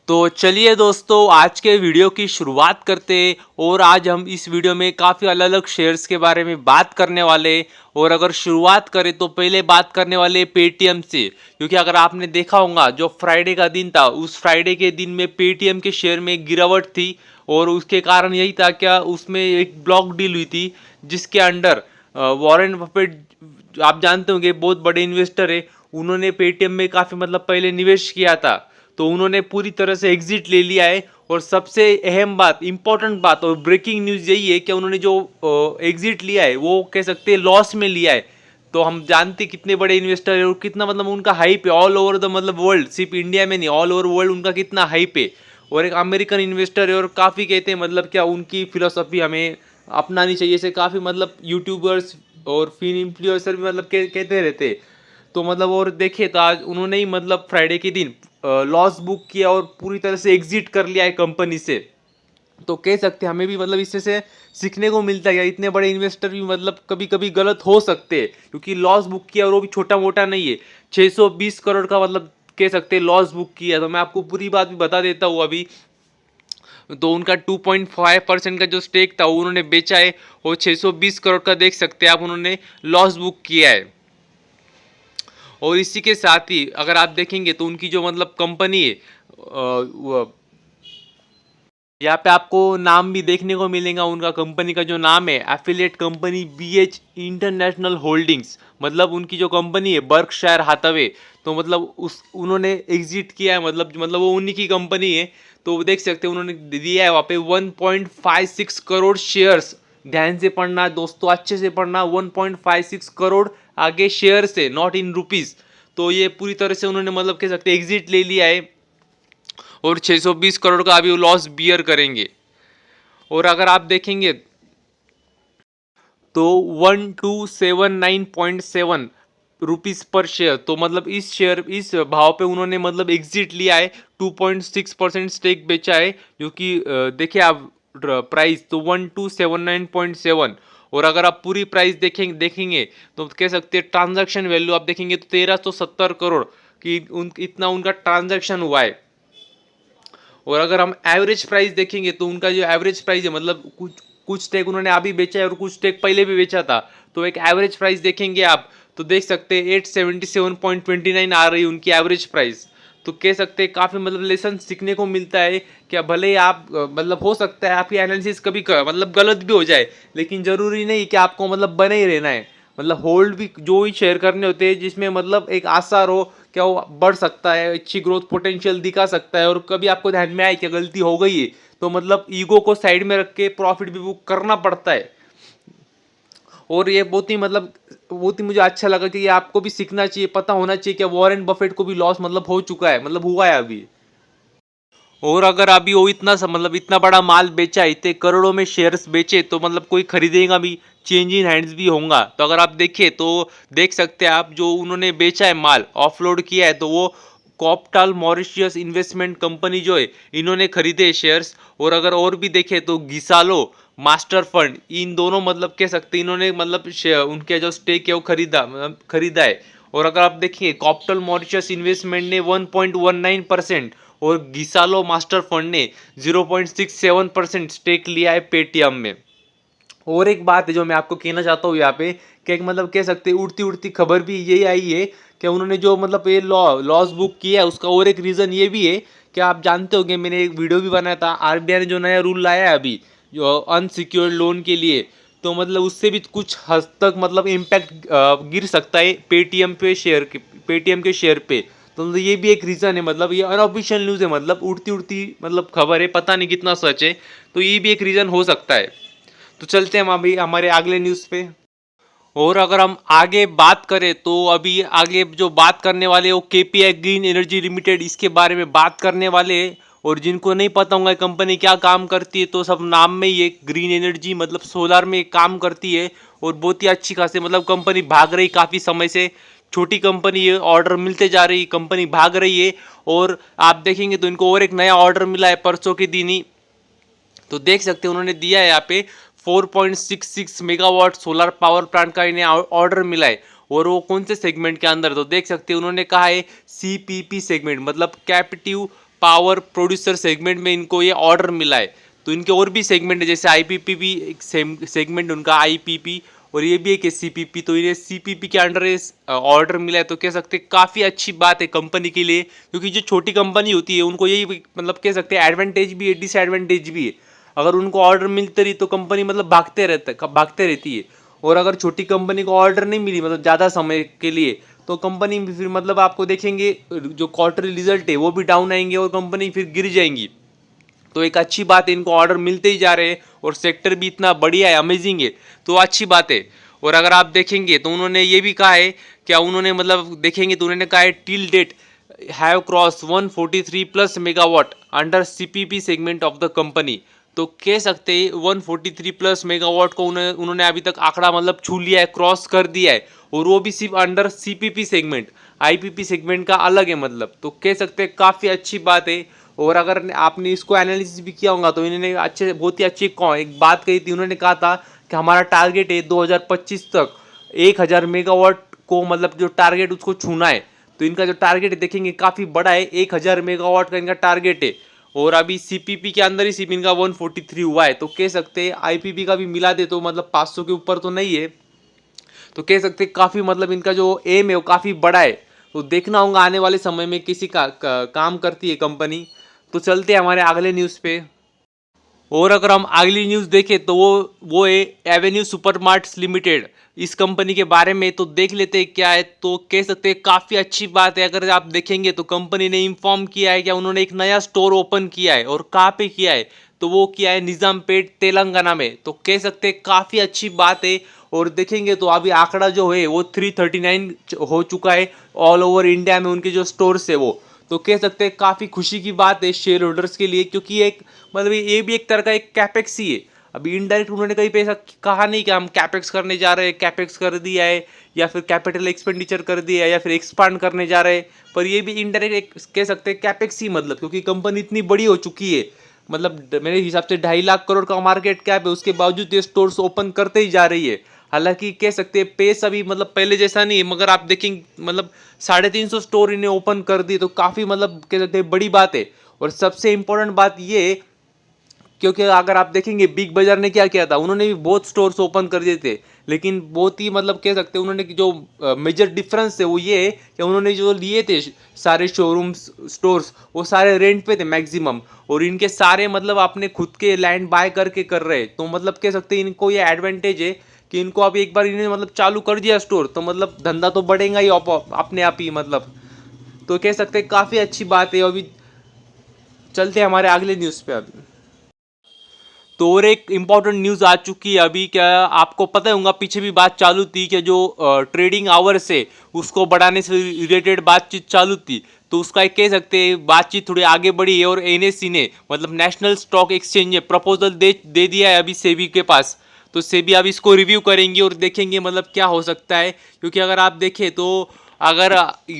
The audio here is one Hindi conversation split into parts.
तो चलिए दोस्तों, आज के वीडियो की शुरुआत करते हैं। और आज हम इस वीडियो में काफ़ी अलग अलग शेयर्स के बारे में बात करने वाले हैं। और अगर शुरुआत करें तो पहले बात करने वाले पेटीएम से, क्योंकि अगर आपने देखा होगा जो फ्राइडे का दिन था, उस फ्राइडे के दिन में पेटीएम के शेयर में गिरावट थी। और उसके कारण यही था क्या, उसमें एक ब्लॉक डील हुई थी जिसके अंडर वॉरेन बफेट, आप जानते होंगे बहुत बड़े इन्वेस्टर है, उन्होंने पेटीएम में काफ़ी मतलब पहले निवेश किया था। तो उन्होंने पूरी तरह से एग्जिट ले लिया है। और सबसे अहम बात, इंपॉर्टेंट बात और ब्रेकिंग न्यूज़ यही है कि उन्होंने जो एग्जिट लिया है वो कह सकते हैं लॉस में लिया है। तो हम जानते कितने बड़े इन्वेस्टर है और कितना मतलब उनका हाइप है ऑल ओवर द मतलब वर्ल्ड, सिर्फ इंडिया में नहीं, ऑल ओवर वर्ल्ड उनका कितना हाइप है। और एक अमेरिकन इन्वेस्टर है और काफ़ी कहते हैं मतलब क्या उनकी फिलोसफी हमें अपनानी चाहिए। ऐसे काफ़ी मतलब यूट्यूबर्स और फिर इन्फ्लुएंसर भी मतलब कहते रहते हैं। तो मतलब और देखे तो आज उन्होंने ही मतलब फ्राइडे के दिन लॉस बुक किया और पूरी तरह से एग्जिट कर लिया है कंपनी से। तो कह सकते हैं हमें भी मतलब इससे से सीखने को मिलता है, इतने बड़े इन्वेस्टर भी मतलब कभी कभी गलत हो सकते हैं, क्योंकि लॉस बुक किया और वो भी छोटा मोटा नहीं है, 620 करोड़ का मतलब कह सकते हैं लॉस बुक किया। तो मैं आपको पूरी बात भी बता देता हूँ अभी। तो उनका 2.5% का जो स्टेक था वो उन्होंने बेचा है और 620 करोड़ का देख सकते हैं आप उन्होंने लॉस बुक किया है। और इसी के साथ ही अगर आप देखेंगे तो उनकी जो मतलब कंपनी है, यहाँ पे आपको नाम भी देखने को मिलेगा। उनका कंपनी का जो नाम है affiliate company BH international holdings, मतलब उनकी जो कंपनी है बर्कशायर हाथवे। तो मतलब उस उन्होंने एग्जिट किया है, मतलब वो उन्हीं की कंपनी है। तो वो देख सकते हैं उन्होंने दिया है वहाँ पे 1.56 करोड़ शेयर्स। ध्यान से पढ़ना दोस्तों, अच्छे से पढ़ना, 1.56 करोड़ आगे शेयर से, नॉट इन रुपीज़। तो ये पूरी तरह से उन्होंने मतलब कह सकते हैं एग्जिट ले लिया है और 620 करोड़ का अभी लॉस बियर करेंगे। और अगर आप देखेंगे तो 1279.7 रुपीज पर शेयर, तो मतलब इस भाव पे उन्होंने मतलब एग्जिट लिया है। 2.6% स्टेक बेचा है, जो कि देखिए आप प्राइस तो 1279.7। और अगर आप पूरी प्राइस देखेंगे तो कह सकते हैं ट्रांजैक्शन वैल्यू आप देखेंगे तो 1370 करोड़ की इतना उनका ट्रांजैक्शन हुआ है। और अगर हम एवरेज प्राइस देखेंगे तो उनका जो एवरेज प्राइस है, मतलब कुछ कुछ स्टेक उन्होंने अभी बेचा है और कुछ स्टेक पहले भी बेचा था। तो एक एवरेज प्राइस देखेंगे आप तो देख सकते हैं 877.29 आ रही है उनकी एवरेज प्राइस। तो कह सकते हैं काफ़ी मतलब लेसन सीखने को मिलता है। क्या भले ही आप मतलब हो सकता है आपकी एनालिसिस कभी मतलब गलत भी हो जाए, लेकिन ज़रूरी नहीं कि आपको मतलब बने ही रहना है। मतलब होल्ड भी जो ही शेयर करने होते हैं जिसमें मतलब एक आसार हो, क्या वो बढ़ सकता है, अच्छी ग्रोथ पोटेंशियल दिखा सकता है। और कभी आपको ध्यान में आए कि गलती हो गई है तो मतलब ईगो को साइड में रख के प्रॉफिट भी बुक करना पड़ता है। और ये बहुत ही मुझे अच्छा लगा कि ये आपको भी सीखना चाहिए, पता होना चाहिए कि वॉरेन बफेट को भी लॉस मतलब हो चुका है, मतलब हुआ है अभी। और अगर अभी वो इतना मतलब इतना बड़ा माल बेचा, इतने करोड़ों में शेयर्स बेचे, तो मतलब कोई खरीदेगा भी, चेंज इन हैंड्स भी होगा। तो अगर आप देखें तो देख सकते हैं आप जो उन्होंने बेचा है माल, ऑफलोड किया है, तो वो कॉप्टाल मॉरिशियस इन्वेस्टमेंट कंपनी जो है इन्होंने खरीदे शेयर्स। और अगर और भी देखें तो घिसालो मास्टर फंड, इन दोनों मतलब कह सकते हैं इन्होंने मतलब उनके जो स्टेक है वो खरीदा है। और अगर आप देखिए कॉप्टल मॉरिशस इन्वेस्टमेंट ने 1.19% और गिसालो मास्टर फंड ने 0.67% स्टेक लिया है पेटीएम में। और एक बात है जो मैं आपको कहना चाहता हूँ यहाँ पे, कि एक मतलब कह सकते हैं उड़ती उड़ती खबर भी यही आई है कि उन्होंने जो मतलब ये लॉस बुक किया है उसका और एक रीज़न ये भी है कि आप जानते होंगे, मैंने एक वीडियो भी बनाया था, आरबीआई ने जो नया रूल लाया है अभी जो अनसिक्योर्ड लोन के लिए, तो मतलब उससे भी कुछ हद तक मतलब इम्पैक्ट गिर सकता है पेटीएम के शेयर पे। तो मतलब ये भी एक रीज़न है, मतलब ये अनऑफिशियल न्यूज़ है, मतलब उड़ती उड़ती मतलब खबर है, पता नहीं कितना सच है। तो ये भी एक रीज़न हो सकता है। तो चलते हैं हम अभी हमारे अगले न्यूज़ पे। और अगर हम आगे बात करें तो अभी आगे जो बात करने वाले वो केपीआई ग्रीन एनर्जी लिमिटेड, इसके बारे में बात करने वाले हैं। और जिनको नहीं पता होगा कंपनी क्या काम करती है, तो सब नाम में ही एक ग्रीन एनर्जी मतलब सोलर में काम करती है। और बहुत ही अच्छी खासी मतलब कंपनी भाग रही काफ़ी समय से, छोटी कंपनी है, ऑर्डर मिलते जा रही, कंपनी भाग रही है। और आप देखेंगे तो इनको और एक नया ऑर्डर मिला है परसों के दिन ही। तो देख सकते हैं उन्होंने दिया है यहाँ पे 4.66 मेगावाट सोलर पावर प्लांट का इन्हें ऑर्डर मिला है। और वो कौन से सेगमेंट के अंदर, तो देख सकते हैं उन्होंने कहा है सीपीपी सेगमेंट, मतलब कैपेटिव पावर प्रोड्यूसर सेगमेंट में इनको ये ऑर्डर मिला है। तो इनके और भी सेगमेंट है, जैसे आईपीपी भी एक सेगमेंट उनका आईपीपी, और ये भी एक सीपीपी। तो इन्हें सीपीपी के अंडर ऑर्डर मिला है। तो कह सकते हैं काफ़ी अच्छी बात है कंपनी के लिए, क्योंकि जो छोटी कंपनी होती है उनको यही मतलब कह सकते हैं एडवांटेज भी है, डिसएडवांटेज भी है। अगर उनको ऑर्डर मिलते रही तो कंपनी मतलब भागते रहती है। और अगर छोटी कंपनी को ऑर्डर नहीं मिली मतलब ज़्यादा समय के लिए, तो कंपनी फिर मतलब आपको देखेंगे जो क्वार्टरली रिजल्ट है वो भी डाउन आएंगे और कंपनी फिर गिर जाएंगी। तो एक अच्छी बात है, इनको ऑर्डर मिलते ही जा रहे हैं और सेक्टर भी इतना बढ़िया है, अमेजिंग है, तो अच्छी बात है। और अगर आप देखेंगे तो उन्होंने ये भी कहा है, क्या उन्होंने मतलब देखेंगे तो उन्होंने कहा है till date have cross 143 plus megawatt under CPP segment of the company. तो कह सकते हैं 143 प्लस मेगावाट को उन्होंने अभी तक आंकड़ा मतलब छू लिया है, क्रॉस कर दिया है, और वो भी सिर्फ under CPP segment, IPP segment का अलग है मतलब। तो कह सकते हैं काफ़ी अच्छी बात है। और अगर आपने इसको एनालिसिस भी किया होगा तो इन्होंने बहुत ही अच्छी एक बात कही थी। उन्होंने कहा था कि हमारा टारगेट है 2025 तक 1000 मेगावाट को मतलब जो टारगेट उसको छूना है। तो इनका जो टारगेट है देखेंगे काफ़ी बड़ा है, 1000 मेगावाट का इनका टारगेट है। और अभी सीपीपी के अंदर ही सिर्फ इनका 143 हुआ है। तो कह सकते हैं आईपीपी का भी मिला दे तो मतलब 500 के ऊपर तो नहीं है। तो कह सकते हैं काफ़ी मतलब इनका जो एम है वो काफ़ी बड़ा है। तो देखना होगा आने वाले समय में किसी का काम करती है कंपनी। तो चलते हैं हमारे अगले न्यूज़ पे। और अगर हम अगली न्यूज़ देखें तो वो है एवेन्यू सुपरमार्ट्स लिमिटेड। इस कंपनी के बारे में तो देख लेते हैं क्या है। तो कह सकते हैं काफ़ी अच्छी बात है। अगर आप देखेंगे तो कंपनी ने इन्फॉर्म किया है कि उन्होंने एक नया स्टोर ओपन किया है, और कहाँ पे किया है तो वो किया है निज़ामपेट तेलंगाना में। तो कह सकते हैं काफ़ी अच्छी बात है। और देखेंगे तो अभी आंकड़ा जो है वो 339 हो चुका है ऑल ओवर इंडिया में उनके जो स्टोर्स है वो। तो कह सकते हैं काफ़ी खुशी की बात है शेयर होल्डर्स के लिए, क्योंकि एक मतलब ये भी एक तरह का एक कैपेक्स ही है। अभी इनडायरेक्ट उन्होंने कहीं पे ऐसा कहा नहीं कि हम कैपेक्स करने जा रहे हैं, कैपेक्स कर दिया है, या फिर कैपिटल एक्सपेंडिचर कर दिया है, या फिर एक्सपांड करने जा रहे हैं। पर ये भी इनडायरेक्ट एक कह सकते हैं कैपेक्स ही, मतलब क्योंकि कंपनी इतनी बड़ी हो चुकी है। मतलब मेरे हिसाब से 2.5 लाख करोड़ का मार्केट कैप है, उसके बावजूद ये स्टोर्स ओपन करते ही जा रही है। हालांकि कह सकते हैं पेस अभी मतलब पहले जैसा नहीं है, मगर आप देखेंगे मतलब 350 स्टोर इन्हें ओपन कर दिए, तो काफ़ी मतलब कह सकते हैं बड़ी बात है। और सबसे इंपॉर्टेंट बात ये, क्योंकि अगर आप देखेंगे बिग बाजार ने क्या किया था, उन्होंने भी बहुत स्टोर्स ओपन कर दिए थे, लेकिन बहुत ही मतलब कह सकते हैं उन्होंने जो मेजर डिफरेंस है वो ये है कि उन्होंने जो लिए थे सारे शोरूम्स स्टोर्स वो सारे रेंट पे थे मैक्सिमम, और इनके सारे मतलब अपने खुद के लैंड बाय करके कर रहे। तो मतलब कह सकते हैं इनको ये एडवांटेज है कि इनको अब एक बार इन्हें मतलब चालू कर दिया स्टोर, तो मतलब धंधा तो बढ़ेगा ही अपने आप ही मतलब। तो कह सकते हैं काफ़ी अच्छी बात है। अभी चलते हैं हमारे अगले न्यूज़ पे। अभी तो और एक इम्पॉर्टेंट न्यूज़ आ चुकी है अभी। क्या आपको पता होगा, पीछे भी बात चालू थी कि जो ट्रेडिंग आवर्स है उसको बढ़ाने से रिलेटेड बातचीत चालू थी। तो उसका एक कह सकते हैं बातचीत थोड़ी आगे बढ़ी है, और एनएससी ने मतलब नेशनल स्टॉक एक्सचेंज ने प्रपोजल दे दिया है अभी सेबी के पास। तो सेबी अब इसको रिव्यू करेंगे और देखेंगे मतलब क्या हो सकता है। क्योंकि अगर आप देखें तो अगर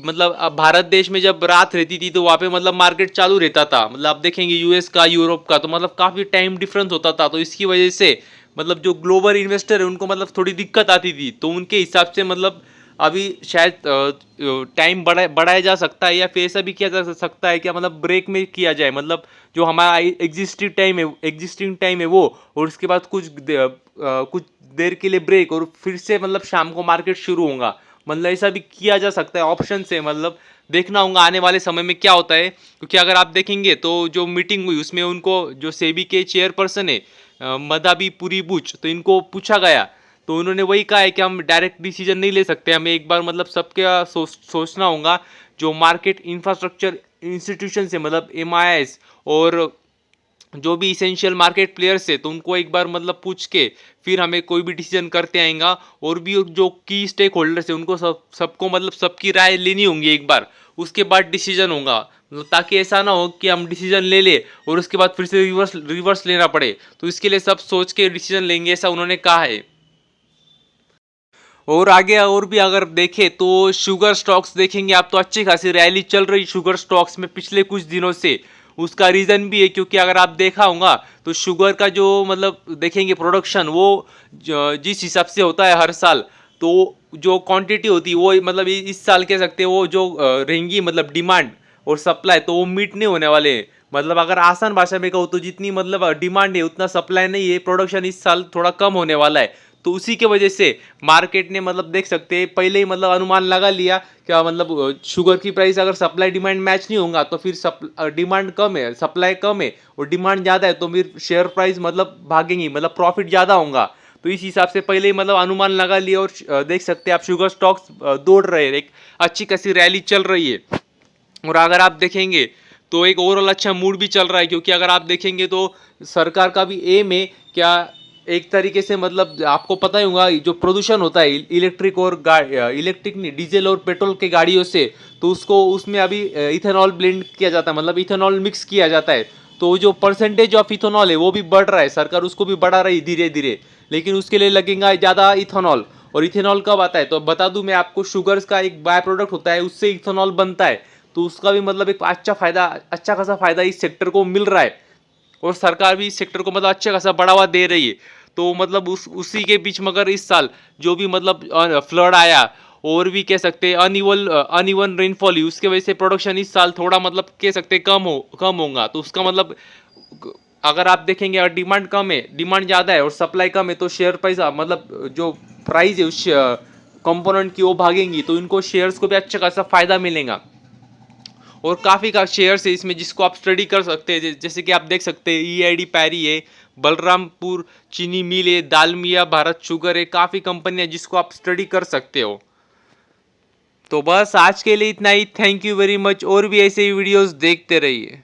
मतलब भारत देश में जब रात रहती थी तो वहाँ पे मतलब मार्केट चालू रहता था, मतलब आप देखेंगे यूएस का यूरोप का तो मतलब काफ़ी टाइम डिफरेंस होता था। तो इसकी वजह से मतलब जो ग्लोबल इन्वेस्टर है उनको मतलब थोड़ी दिक्कत आती थी। तो उनके हिसाब से मतलब अभी शायद टाइम बढ़ाया जा सकता है, या फिर ऐसा भी किया जा सकता है क्या मतलब ब्रेक में किया जाए, मतलब जो हमारा एग्जिस्टिंग टाइम है वो, और उसके बाद कुछ देर के लिए ब्रेक, और फिर से मतलब शाम को मार्केट शुरू होगा। मतलब ऐसा भी किया जा सकता है, ऑप्शन से मतलब देखना होगा आने वाले समय में क्या होता है। क्योंकि अगर आप देखेंगे तो जो मीटिंग हुई उसमें उनको जो सेबी के चेयरपर्सन है मदाबी पुरी बुच, तो इनको पूछा गया तो उन्होंने वही कहा है कि हम डायरेक्ट डिसीजन नहीं ले सकते, हमें एक बार मतलब सबके सोचना होगा। जो मार्केट इंफ्रास्ट्रक्चर इंस्टीट्यूशन है मतलब एमआईएस, और जो भी इसेंशियल मार्केट प्लेयर्स है तो उनको एक बार मतलब पूछ के फिर हमें कोई भी डिसीजन करते आएगा। और भी जो की स्टेक होल्डर्स है उनको सबको मतलब सबकी राय लेनी होंगी एक बार, उसके बाद डिसीजन होगा। मतलब ताकि ऐसा ना हो कि हम डिसीजन ले ले और उसके बाद फिर से रिवर्स लेना पड़े। तो इसके लिए सब सोच के डिसीजन लेंगे, ऐसा उन्होंने कहा है। और आगे और भी अगर देखें तो शुगर स्टॉक्स देखेंगे आप, तो अच्छी खासी रैली चल रही शुगर स्टॉक्स में पिछले कुछ दिनों से। उसका रीज़न भी है क्योंकि अगर आप देखा होगा तो शुगर का जो मतलब देखेंगे प्रोडक्शन वो जिस हिसाब से होता है हर साल, तो जो क्वांटिटी होती है वो मतलब इस साल कह सकते हैं वो जो रहेंगी मतलब डिमांड और सप्लाई, तो वो मीट नहीं होने वाले हैं। मतलब अगर आसान भाषा में कहूँ तो जितनी मतलब डिमांड है उतना सप्लाई नहीं है, प्रोडक्शन इस साल थोड़ा कम होने वाला है। तो उसी के वजह से मार्केट ने मतलब देख सकते हैं पहले ही मतलब अनुमान लगा लिया क्या, मतलब शुगर की प्राइस अगर सप्लाई डिमांड मैच नहीं होगा तो फिर डिमांड कम है, सप्लाई कम है और डिमांड ज़्यादा है, तो फिर शेयर प्राइस मतलब भागेंगी, मतलब प्रॉफिट ज़्यादा होगा। तो इस हिसाब से पहले ही मतलब अनुमान लगा लिया और देख सकते हैं आप शुगर स्टॉक्स दौड़ रहे हैं, एक अच्छी खासी रैली चल रही है। और अगर आप देखेंगे तो एक ओवरऑल अच्छा मूड भी चल रहा है, क्योंकि अगर आप देखेंगे तो सरकार का भी एम है क्या, एक तरीके से मतलब आपको पता ही होगा जो प्रदूषण होता है इलेक्ट्रिक और इलेक्ट्रिक नहीं, डीजल और पेट्रोल के गाड़ियों से, तो उसको उसमें अभी इथेनॉल ब्लेंड किया जाता है, मतलब इथेनॉल मिक्स किया जाता है। तो जो परसेंटेज ऑफ इथेनॉल है वो भी बढ़ रहा है, सरकार उसको भी बढ़ा रही है धीरे धीरे, लेकिन उसके लिए लगेगा ज़्यादा इथेनॉल। और इथेनॉल कब आता है तो बता दूं मैं आपको, शुगर्स का एक बाय प्रोडक्ट होता है, उससे इथेनॉल बनता है। तो उसका भी मतलब एक अच्छा खासा फायदा इस सेक्टर को मिल रहा है, और सरकार भी इस सेक्टर को मतलब अच्छा खासा बढ़ावा दे रही है। तो मतलब उसी के बीच मगर इस साल जो भी मतलब फ्लड आया और भी कह सकते हैं अनइवन रेनफॉल हुई, उसके वजह से प्रोडक्शन इस साल थोड़ा मतलब कह सकते हैं कम होगा। तो उसका मतलब अगर आप देखेंगे अगर डिमांड कम है, डिमांड ज़्यादा है और सप्लाई कम है, तो शेयर पैसा मतलब जो प्राइस है उस कंपोनेंट की वो भागेंगी, तो इनको शेयर्स को भी अच्छा खासा फायदा मिलेगा। और काफ़ी का शेयर्स है इसमें जिसको आप स्टडी कर सकते हैं, जैसे कि आप देख सकते हैं ईआईडी पैरी है, बलरामपुर चीनी मिल है, दालमिया भारत शुगर है, काफ़ी कंपनियां जिसको आप स्टडी कर सकते हो। तो बस आज के लिए इतना ही, थैंक यू वेरी मच, और भी ऐसे ही वीडियोस देखते रहिए।